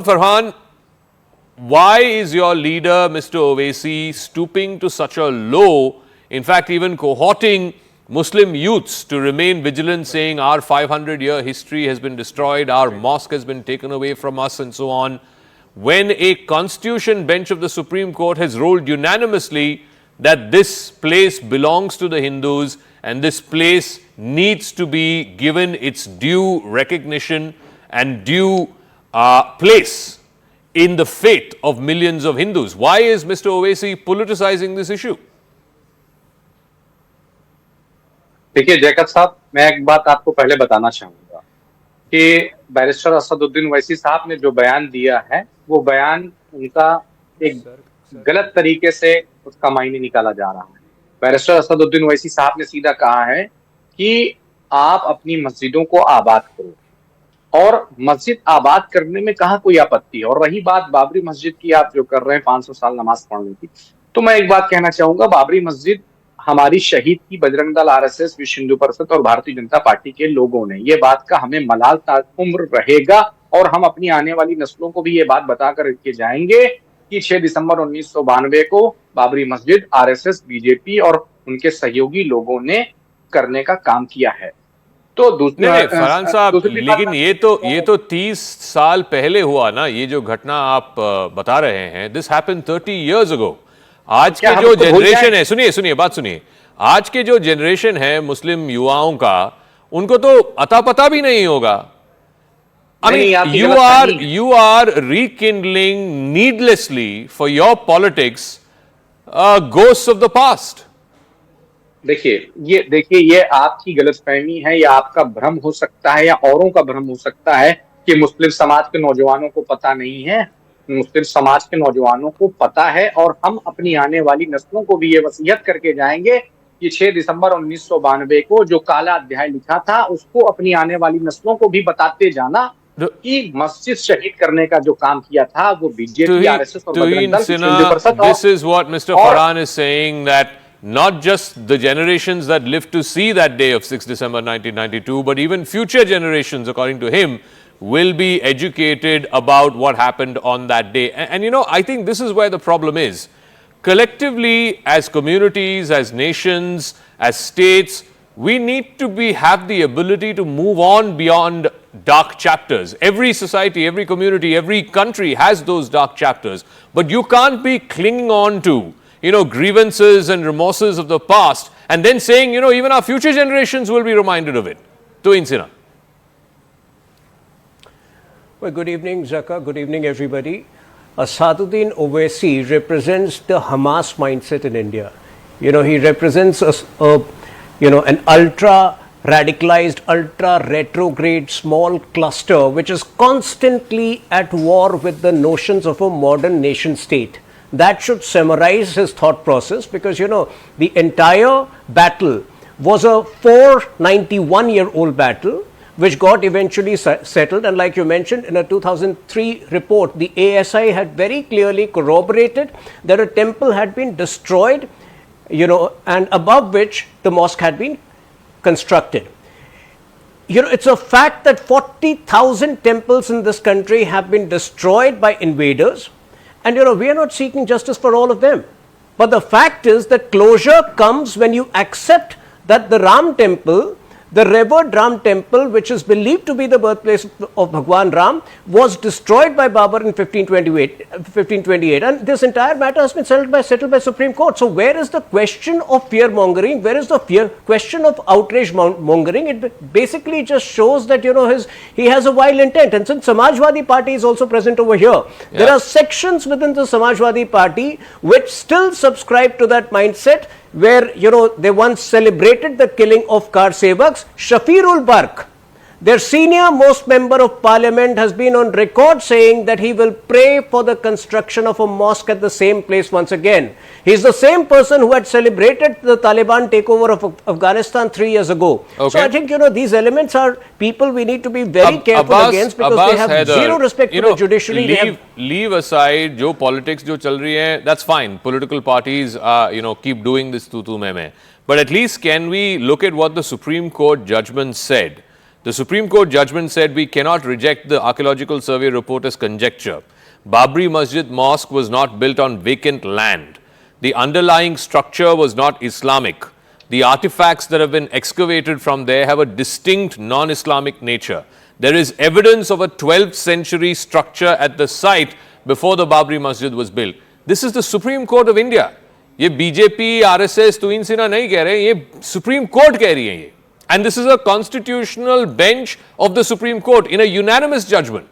Farhan, why is your leader, Mr. Owaisi, stooping to such a low, in fact, even cohorting Muslim youths to remain vigilant, saying our 500-year history has been destroyed, our mosque has been taken away from us, and so on, when a constitution bench of the Supreme Court has ruled unanimously that this place belongs to the Hindus and this place needs to be given its due recognition and due place in the fate of millions of Hindus. Why is Mr. Owaisi politicizing this issue? देखिए Jacob साहब, मैं एक बात आपको पहले बताना चाहूंगा कि बैरिस्टर असदुद्दीन ओवैसी साहब ने जो बयान दिया है वो बयान उनका एक गलत तरीके से उसका मायने निकाला जा रहा है। बैरिस्टर असदुद्दीन ओवैसी साहब ने सीधा कहा है कि आप अपनी मस्जिदों को आबाद करो, और मस्जिद आबाद करने में कहाँ कोई आपत्ति है। और रही बात बाबरी मस्जिद की, आप जो कर रहे हैं 500 साल नमाज पढ़ने की, तो मैं एक बात कहना चाहूंगा, बाबरी मस्जिद हमारी शहीद की बजरंग दल आरएसएस, विश्व हिंदू परिषद और भारतीय जनता पार्टी के लोगों ने, ये बात का हमें मलाल ताउम्र रहेगा और हम अपनी आने वाली नस्लों को भी ये बात बताकर के जाएंगे कि 6 दिसंबर 1992 को बाबरी मस्जिद आरएसएस, बीजेपी और उनके सहयोगी लोगों ने करने का काम किया है। तो दूसरे फरहान साहब, लेकिन ये तो 30 साल पहले हुआ ना, ये जो घटना आप बता रहे हैं, दिस हैपेंड 30 इयर्स अगो। आज के जो जनरेशन है, सुनिए बात सुनिए, आज के जो जनरेशन है मुस्लिम युवाओं का, उनको तो अता पता भी नहीं होगा। I mean, you are rekindling needlessly for your politics ghosts of the past. देखिए ये आपकी गलतफहमी है या आपका भ्रम हो सकता है या औरों का भ्रम हो सकता है कि मुस्लिम समाज के नौजवानों को पता नहीं है। मुस्लिम समाज के नौजवानों को पता है और हम अपनी आने वाली नस्लों को भी ये वसीयत करके जाएंगे कि 6 दिसंबर 1992 को जो काला अध्याय लिखा था उसको अपनी आने वाली नस्लों को भी बताते जाना कि मस्जिद शहीद करने का जो काम किया था वो बीजेपी, आरएसएस और Bajrang Dal. This is what Mr. Farhan is saying, that not just the generations that lived to see that day of 6 December 1992, but even future generations, according to him, will be educated about what happened on that day. And you know, I think this is where the problem is. Collectively, as communities, as nations, as states, we need to have the ability to move on beyond dark chapters. Every society, every community, every country has those dark chapters. But you can't be clinging on to, grievances and remorses of the past and then saying, even our future generations will be reminded of it. To Insina. Well, good evening, Zaka. Good evening, everybody. Asaduddin Owaisi represents the Hamas mindset in India. He represents an ultra radicalized, ultra retrograde small cluster which is constantly at war with the notions of a modern nation state. That should summarize his thought process, because the entire battle was a 491-year-old battle which got eventually settled. And like you mentioned, in a 2003 report, the ASI had very clearly corroborated that a temple had been destroyed, and above which the mosque had been constructed. It's a fact that 40,000 temples in this country have been destroyed by invaders. And we are not seeking justice for all of them. But the fact is that closure comes when you accept that the Ram temple, the revered Ram temple, which is believed to be the birthplace of Bhagwan Ram, was destroyed by Babur in 1528, and this entire matter has been settled by Supreme Court. So where is the question of fear mongering? Where is the question of outrage mongering? It basically just shows that he has a vile intent. And since Samajwadi Party is also present over here, there are sections within the Samajwadi Party which still subscribe to that mindset, where they once celebrated the killing of car sevaks. Shafirul Barq, their senior most member of parliament, has been on record saying that he will pray for the construction of a mosque at the same place once again. He is the same person who had celebrated the Taliban takeover of Afghanistan 3 years ago. Okay. So I think these elements are people we need to be very careful against, because they have zero respect for the judiciary. Leave aside jo politics jo chal rahi hai, that's fine. Political parties keep doing this tu mein. But at least can we look at what the Supreme Court judgment said? The Supreme Court judgment said we cannot reject the archaeological survey report as conjecture. Babri Masjid mosque was not built on vacant land. The underlying structure was not Islamic. The artifacts that have been excavated from there have a distinct non-Islamic nature. There is evidence of a 12th century structure at the site before the Babri Masjid was built. This is the Supreme Court of India. ये BJP RSS तुइन Sinha नहीं कह रहे, ये supreme court कह रही है ये. And this is a constitutional bench of the Supreme Court in a unanimous judgment.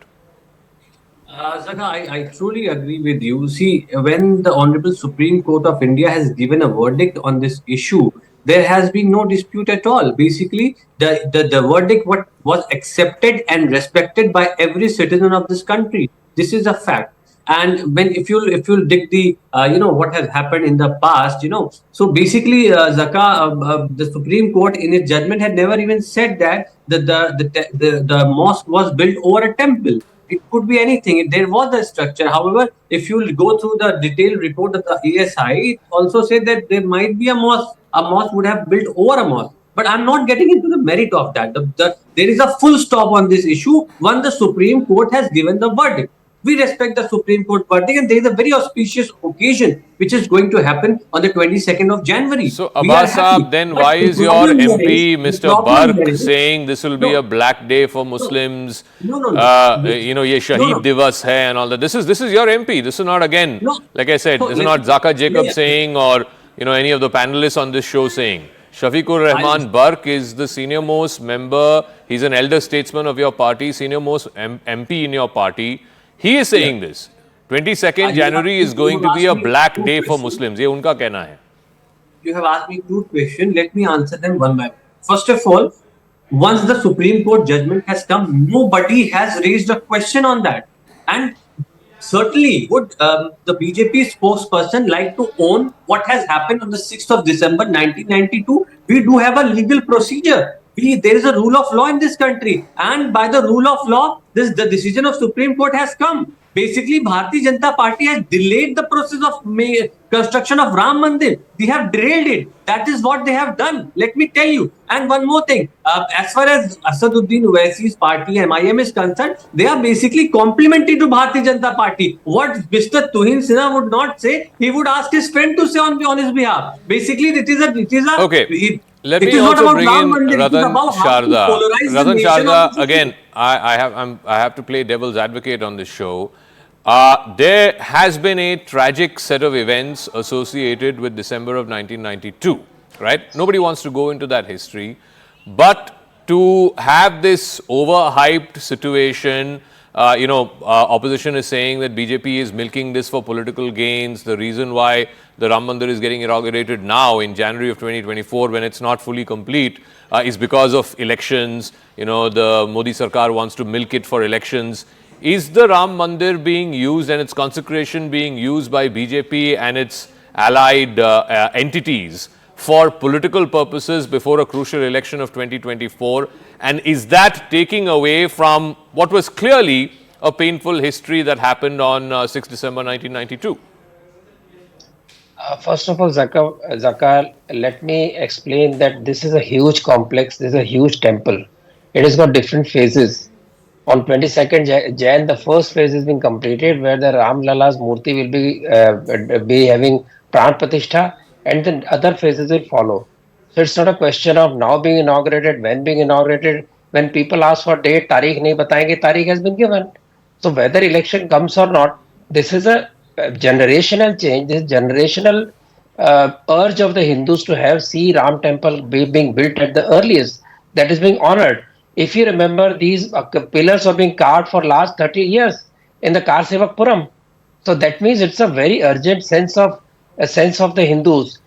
Zaka, I truly agree with you. See, when the Honorable Supreme Court of India has given a verdict on this issue, there has been no dispute at all. Basically, the verdict was accepted and respected by every citizen of this country. This is a fact. And when if you dig the what has happened in the past, so basically Zaka, the Supreme Court in its judgment had never even said that the mosque was built over a temple. It could be anything. There was a structure. However, if you go through the detailed report of the ASI, it also said that there might be a mosque. A mosque would have built over a mosque. But I'm not getting into the merit of that. There is a full stop on this issue when the Supreme Court has given the verdict. We respect the Supreme Court verdict, and there is a very auspicious occasion which is going to happen on the 22nd of January. So, Abbas Saab, then why is your MP, Mr. Burke, saying this will be a black day for Muslims? No. Ye Shaheed Divas hai and all that. This is your MP. This is not, again, like I said, this is not Zaka Jacob saying or any of the panelists on this show saying. Shafiqur Rahman Burke is the senior most member. He's an elder statesman of your party, senior most MP in your party. He is saying this. 22nd January is going to be a black day for Muslims. ये उनका कहना है. You have asked me two questions. Let me answer them one by one. First of all, once the Supreme Court judgment has come, nobody has raised a question on that. And certainly would the BJP spokesperson like to own what has happened on the 6th of December 1992? We do have a legal procedure. There is a rule of law in this country, and by the rule of law, the decision of Supreme Court has come. Basically, Bharatiya Janata Party has delayed the process of construction of Ram Mandir. They have derailed it. That is what they have done. Let me tell you. And one more thing. As far as Asaduddin Owaisi's party, AIMIM, is concerned, they are basically complementary to Bharatiya Janata Party. What Mr. Tuhin Sinha would not say, he would ask his friend to say on his behalf. Basically, it is a okay. Let me also bring in Ratan Sharda. Ratan Sharda, again, I have to play devil's advocate on this show. There has been a tragic set of events associated with December of 1992, right? Nobody wants to go into that history. But to have this overhyped situation, opposition is saying that BJP is milking this for political gains. The reason why the Ram Mandir is getting inaugurated now in January of 2024 when it's not fully complete is because of elections. The Modi Sarkar wants to milk it for elections. Is the Ram Mandir being used and its consecration being used by BJP and its allied entities for political purposes before a crucial election of 2024? And is that taking away from what was clearly a painful history that happened on 6 December 1992? First of all, Zaka, let me explain that this is a huge complex, this is a huge temple. It has got different phases. On 22nd Jan, the first phase has been completed where the Ram Lala's Murti will be having Pran Pratishtha, and then other phases will follow. So it's not a question of now being inaugurated, when being inaugurated. When people ask for date, Tarikh nahi batayenge, Tarikh has been given. So whether election comes or not, this is a generational change, this generational urge of the Hindus to see Ram temple being built at the earliest, that is being honored. If you remember, these pillars are being carved for last 30 years in the Karsevakpuram. So that means it's a very urgent sense of the Hindus.